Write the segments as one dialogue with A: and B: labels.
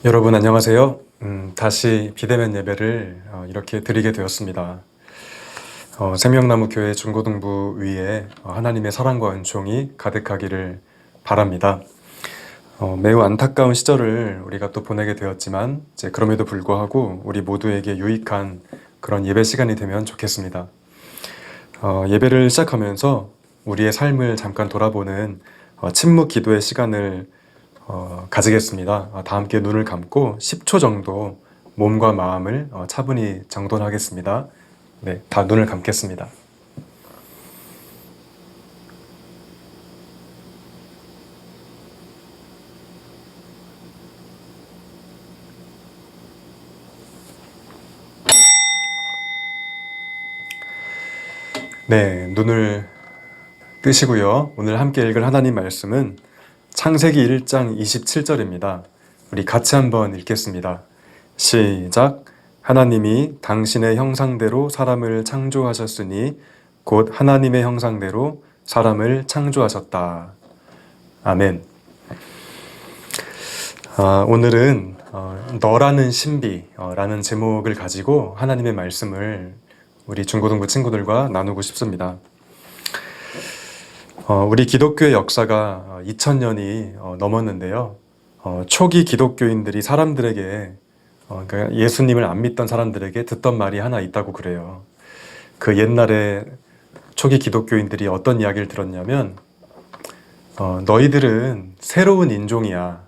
A: 여러분 안녕하세요. 다시 비대면 예배를 이렇게 드리게 되었습니다. 생명나무 교회 중고등부 위에 하나님의 사랑과 은총이 가득하기를 바랍니다. 매우 안타까운 시절을 우리가 또 보내게 되었지만 이제 그럼에도 불구하고 우리 모두에게 유익한 그런 예배 시간이 되면 좋겠습니다. 예배를 시작하면서 우리의 삶을 잠깐 돌아보는 침묵 기도의 시간을 가지겠습니다. 다 함께 눈을 감고 10초 정도 몸과 마음을 차분히 정돈하겠습니다. 네, 다 눈을 감겠습니다. 네, 눈을 뜨시고요. 오늘 함께 읽을 하나님 말씀은 창세기 1장 27절입니다. 우리 같이 한번 읽겠습니다. 시작. 하나님이 당신의 형상대로 사람을 창조하셨으니 곧 하나님의 형상대로 사람을 창조하셨다. 아멘. 오늘은 너라는 신비라는 제목을 가지고 하나님의 말씀을 우리 중고등부 친구들과 나누고 싶습니다. 우리 기독교의 역사가 2000년이 넘었는데요. 초기 기독교인들이 사람들에게 그러니까 예수님을 안 믿던 사람들에게 듣던 말이 하나 있다고 그래요. 그 옛날에 초기 기독교인들이 어떤 이야기를 들었냐면 너희들은 새로운 인종이야.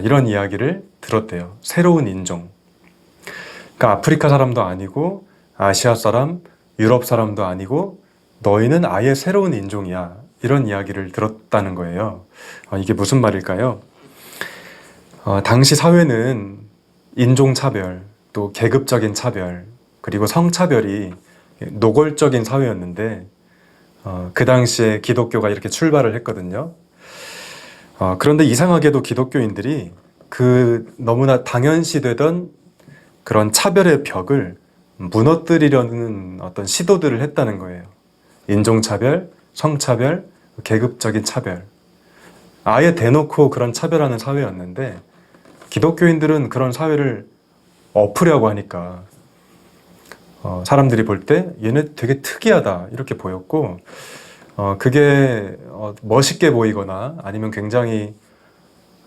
A: 이런 이야기를 들었대요. 새로운 인종. 그러니까 아프리카 사람도 아니고 아시아 사람, 유럽 사람도 아니고 너희는 아예 새로운 인종이야. 이런 이야기를 들었다는 거예요. 이게 무슨 말일까요? 당시 사회는 인종차별, 또 계급적인 차별, 그리고 성차별이 노골적인 사회였는데 그 당시에 기독교가 이렇게 출발을 했거든요. 그런데 이상하게도 기독교인들이 그 너무나 당연시되던 그런 차별의 벽을 무너뜨리려는 어떤 시도들을 했다는 거예요. 인종차별, 성차별, 계급적인 차별. 아예 대놓고 그런 차별하는 사회였는데 기독교인들은 그런 사회를 엎으려고 하니까 사람들이 볼 때 얘네 되게 특이하다 이렇게 보였고 그게 멋있게 보이거나 아니면 굉장히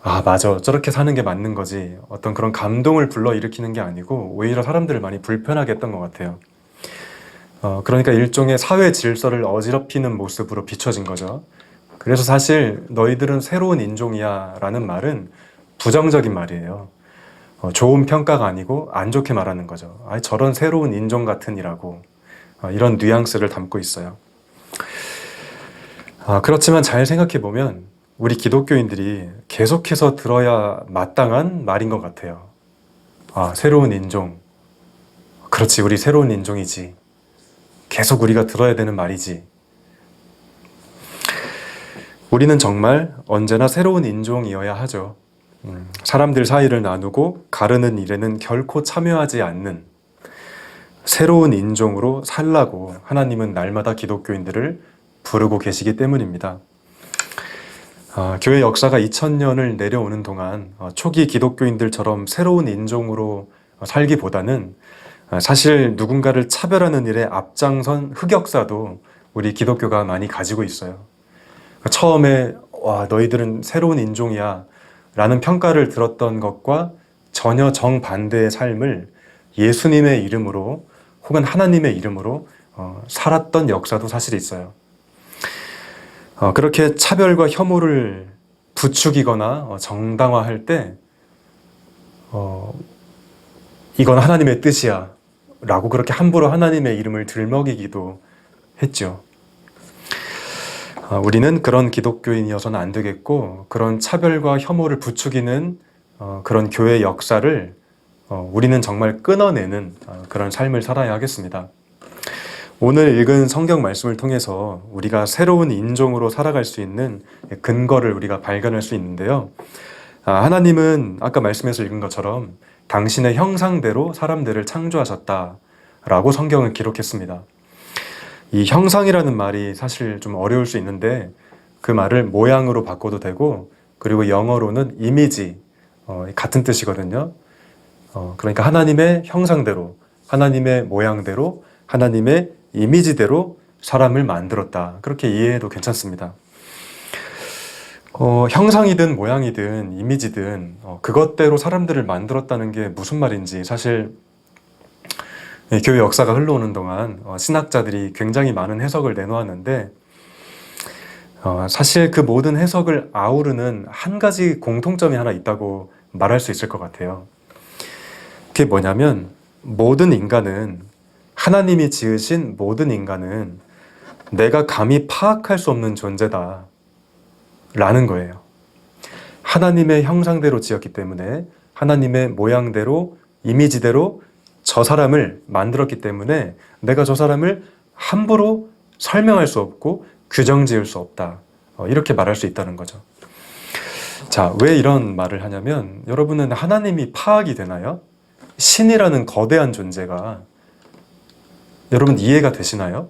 A: 맞아 저렇게 사는 게 맞는 거지 어떤 그런 감동을 불러일으키는 게 아니고 오히려 사람들을 많이 불편하게 했던 것 같아요. 그러니까 일종의 사회 질서를 어지럽히는 모습으로 비춰진 거죠. 그래서 사실 너희들은 새로운 인종이야 라는 말은 부정적인 말이에요. 좋은 평가가 아니고 안 좋게 말하는 거죠. 저런 새로운 인종 같으니라고 이런 뉘앙스를 담고 있어요. 그렇지만 잘 생각해보면 우리 기독교인들이 계속해서 들어야 마땅한 말인 것 같아요. 새로운 인종. 그렇지, 우리 새로운 인종이지. 계속 우리가 들어야 되는 말이지. 우리는 정말 언제나 새로운 인종이어야 하죠. 사람들 사이를 나누고 가르는 일에는 결코 참여하지 않는 새로운 인종으로 살라고 하나님은 날마다 기독교인들을 부르고 계시기 때문입니다. 교회 역사가 2000년을 내려오는 동안 초기 기독교인들처럼 새로운 인종으로 살기보다는 사실 누군가를 차별하는 일에 앞장선 흑역사도 우리 기독교가 많이 가지고 있어요. 처음에 너희들은 새로운 인종이야 라는 평가를 들었던 것과 전혀 정반대의 삶을 예수님의 이름으로 혹은 하나님의 이름으로 살았던 역사도 사실 있어요. 그렇게 차별과 혐오를 부추기거나 정당화할 때 이건 하나님의 뜻이야 라고 그렇게 함부로 하나님의 이름을 들먹이기도 했죠. 우리는 그런 기독교인이어서는 안 되겠고 그런 차별과 혐오를 부추기는 그런 교회 역사를 우리는 정말 끊어내는 그런 삶을 살아야 하겠습니다. 오늘 읽은 성경 말씀을 통해서 우리가 새로운 인종으로 살아갈 수 있는 근거를 우리가 발견할 수 있는데요. 하나님은 아까 말씀에서 읽은 것처럼 당신의 형상대로 사람들을 창조하셨다라고 성경을 기록했습니다. 이 형상이라는 말이 사실 좀 어려울 수 있는데 그 말을 모양으로 바꿔도 되고 그리고 영어로는 이미지 같은 뜻이거든요. 그러니까 하나님의 형상대로, 하나님의 모양대로, 하나님의 이미지대로 사람을 만들었다. 그렇게 이해해도 괜찮습니다. 형상이든 모양이든 이미지든 그것대로 사람들을 만들었다는 게 무슨 말인지 사실 교회 역사가 흘러오는 동안 신학자들이 굉장히 많은 해석을 내놓았는데 사실 그 모든 해석을 아우르는 한 가지 공통점이 하나 있다고 말할 수 있을 것 같아요. 그게 뭐냐면 모든 인간은, 하나님이 지으신 모든 인간은 내가 감히 파악할 수 없는 존재다 라는 거예요. 하나님의 형상대로 지었기 때문에, 하나님의 모양대로, 이미지대로 저 사람을 만들었기 때문에 내가 저 사람을 함부로 설명할 수 없고 규정 지을 수 없다. 이렇게 말할 수 있다는 거죠. 자, 왜 이런 말을 하냐면, 여러분은 하나님이 파악이 되나요? 신이라는 거대한 존재가 여러분 이해가 되시나요?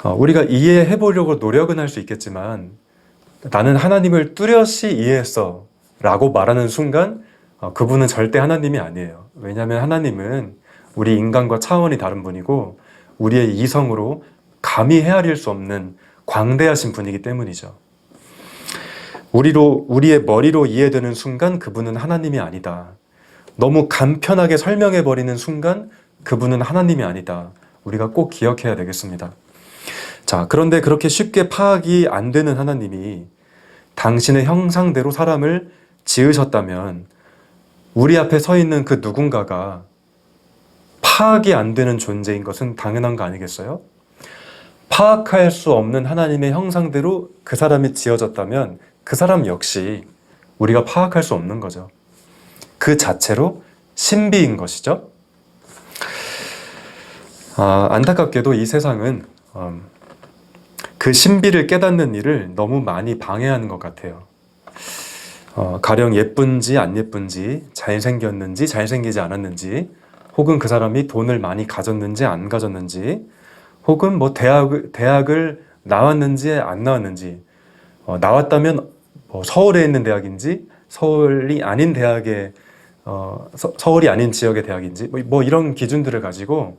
A: 우리가 이해해 보려고 노력은 할 수 있겠지만, 나는 하나님을 뚜렷이 이해했어 라고 말하는 순간 그분은 절대 하나님이 아니에요. 왜냐하면 하나님은 우리 인간과 차원이 다른 분이고 우리의 이성으로 감히 헤아릴 수 없는 광대하신 분이기 때문이죠. 우리의 머리로 이해되는 순간 그분은 하나님이 아니다. 너무 간편하게 설명해버리는 순간 그분은 하나님이 아니다. 우리가 꼭 기억해야 되겠습니다. 자, 그런데 그렇게 쉽게 파악이 안 되는 하나님이 당신의 형상대로 사람을 지으셨다면 우리 앞에 서 있는 그 누군가가 파악이 안 되는 존재인 것은 당연한 거 아니겠어요? 파악할 수 없는 하나님의 형상대로 그 사람이 지어졌다면 그 사람 역시 우리가 파악할 수 없는 거죠. 그 자체로 신비인 것이죠. 안타깝게도 이 세상은 그 신비를 깨닫는 일을 너무 많이 방해하는 것 같아요. 가령 예쁜지 안 예쁜지, 잘생겼는지 잘생기지 않았는지, 혹은 그 사람이 돈을 많이 가졌는지 안 가졌는지, 혹은 뭐 대학을 나왔는지 안 나왔는지, 나왔다면 서울에 있는 대학인지 서울이 아닌 대학의 서울이 아닌 지역의 대학인지 뭐 이런 기준들을 가지고,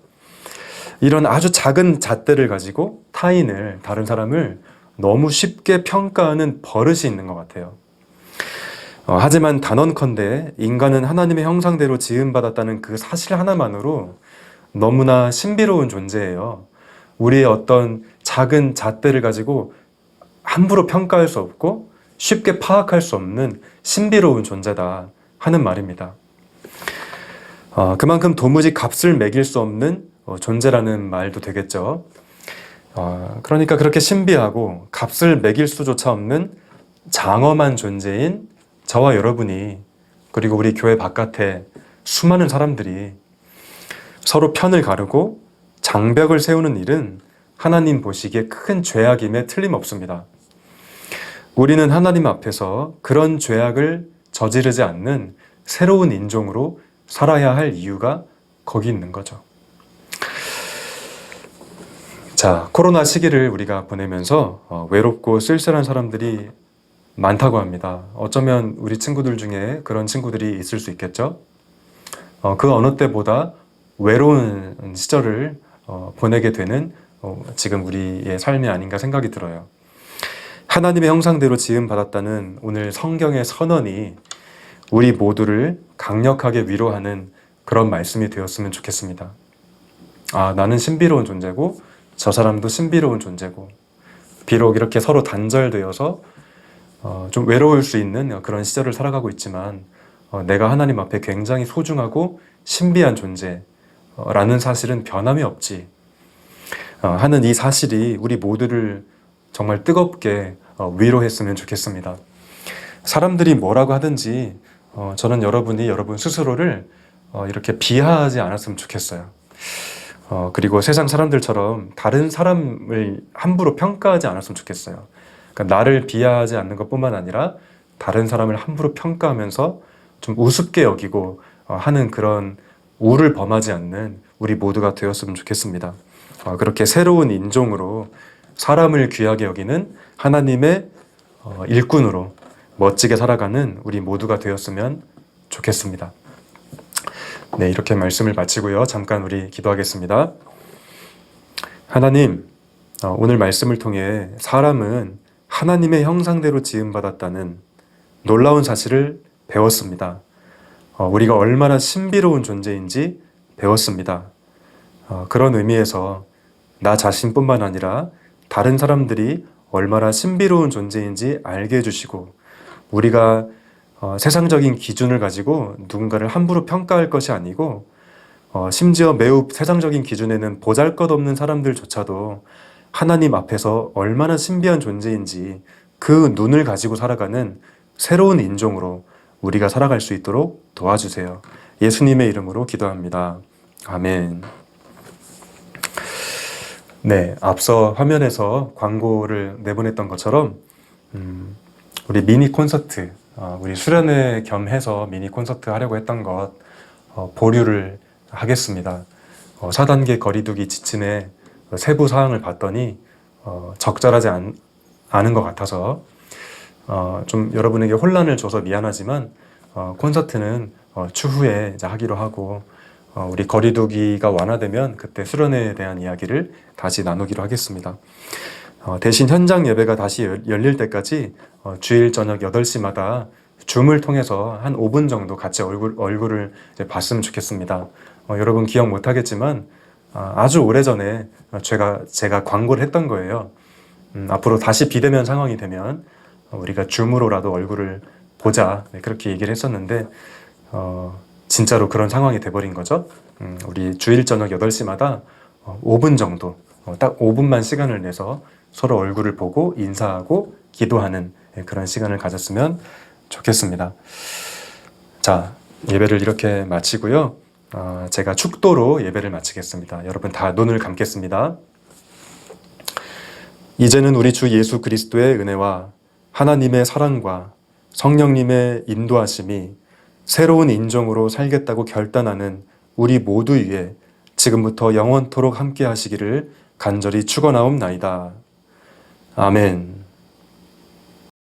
A: 이런 아주 작은 잣대를 가지고 다른 사람을 너무 쉽게 평가하는 버릇이 있는 것 같아요. 하지만 단언컨대 인간은 하나님의 형상대로 지음받았다는 그 사실 하나만으로 너무나 신비로운 존재예요. 우리의 어떤 작은 잣대를 가지고 함부로 평가할 수 없고 쉽게 파악할 수 없는 신비로운 존재다 하는 말입니다. 그만큼 도무지 값을 매길 수 없는 존재라는 말도 되겠죠. 그러니까 그렇게 신비하고 값을 매길 수조차 없는 장엄한 존재인 저와 여러분이, 그리고 우리 교회 바깥에 수많은 사람들이 서로 편을 가르고 장벽을 세우는 일은 하나님 보시기에 큰 죄악임에 틀림없습니다. 우리는 하나님 앞에서 그런 죄악을 저지르지 않는 새로운 인종으로 살아야 할 이유가 거기 있는 거죠. 자, 코로나 시기를 우리가 보내면서 외롭고 쓸쓸한 사람들이 많다고 합니다. 어쩌면 우리 친구들 중에 그런 친구들이 있을 수 있겠죠? 그 어느 때보다 외로운 시절을 보내게 되는 지금 우리의 삶이 아닌가 생각이 들어요. 하나님의 형상대로 지음받았다는 오늘 성경의 선언이 우리 모두를 강력하게 위로하는 그런 말씀이 되었으면 좋겠습니다. 나는 신비로운 존재고 저 사람도 신비로운 존재고, 비록 이렇게 서로 단절되어서 좀 외로울 수 있는 그런 시절을 살아가고 있지만 내가 하나님 앞에 굉장히 소중하고 신비한 존재라는 사실은 변함이 없지 하는 이 사실이 우리 모두를 정말 뜨겁게 위로했으면 좋겠습니다. 사람들이 뭐라고 하든지 저는 여러분이 여러분 스스로를 이렇게 비하하지 않았으면 좋겠어요. 그리고 세상 사람들처럼 다른 사람을 함부로 평가하지 않았으면 좋겠어요. 그러니까 나를 비하하지 않는 것뿐만 아니라 다른 사람을 함부로 평가하면서 좀 우습게 여기고 하는 그런 우를 범하지 않는 우리 모두가 되었으면 좋겠습니다. 그렇게 새로운 인종으로 사람을 귀하게 여기는 하나님의 일꾼으로 멋지게 살아가는 우리 모두가 되었으면 좋겠습니다. 네, 이렇게 말씀을 마치고요. 잠깐 우리 기도하겠습니다. 하나님, 오늘 말씀을 통해 사람은 하나님의 형상대로 지음받았다는 놀라운 사실을 배웠습니다. 우리가 얼마나 신비로운 존재인지 배웠습니다. 그런 의미에서 나 자신뿐만 아니라 다른 사람들이 얼마나 신비로운 존재인지 알게 해주시고, 우리가 세상적인 기준을 가지고 누군가를 함부로 평가할 것이 아니고, 심지어 매우 세상적인 기준에는 보잘것없는 사람들조차도 하나님 앞에서 얼마나 신비한 존재인지 그 눈을 가지고 살아가는 새로운 인종으로 우리가 살아갈 수 있도록 도와주세요. 예수님의 이름으로 기도합니다. 아멘. 네, 앞서 화면에서 광고를 내보냈던 것처럼 우리 미니 콘서트, 우리 수련회 겸해서 미니 콘서트 하려고 했던 것 보류를 하겠습니다. 4단계 거리두기 지침의 세부 사항을 봤더니 적절하지 않은 것 같아서 좀 여러분에게 혼란을 줘서 미안하지만 콘서트는 추후에 이제 하기로 하고, 우리 거리두기가 완화되면 그때 수련회에 대한 이야기를 다시 나누기로 하겠습니다. 대신 현장 예배가 다시 열릴 때까지 주일 저녁 8시마다 줌을 통해서 한 5분 정도 같이 얼굴을 이제 봤으면 좋겠습니다. 여러분 기억 못하겠지만 아주 오래전에 제가 광고를 했던 거예요. 앞으로 다시 비대면 상황이 되면 우리가 줌으로라도 얼굴을 보자, 그렇게 얘기를 했었는데 진짜로 그런 상황이 돼버린 거죠. 우리 주일 저녁 8시마다 5분 정도, 딱 5분만 시간을 내서 서로 얼굴을 보고 인사하고 기도하는 그런 시간을 가졌으면 좋겠습니다. 자, 예배를 이렇게 마치고요. 제가 축도로 예배를 마치겠습니다. 여러분 다 눈을 감겠습니다. 이제는 우리 주 예수 그리스도의 은혜와 하나님의 사랑과 성령님의 인도하심이 새로운 인종으로 살겠다고 결단하는 우리 모두 위에 지금부터 영원토록 함께 하시기를 간절히 축원하옵나이다. 아멘.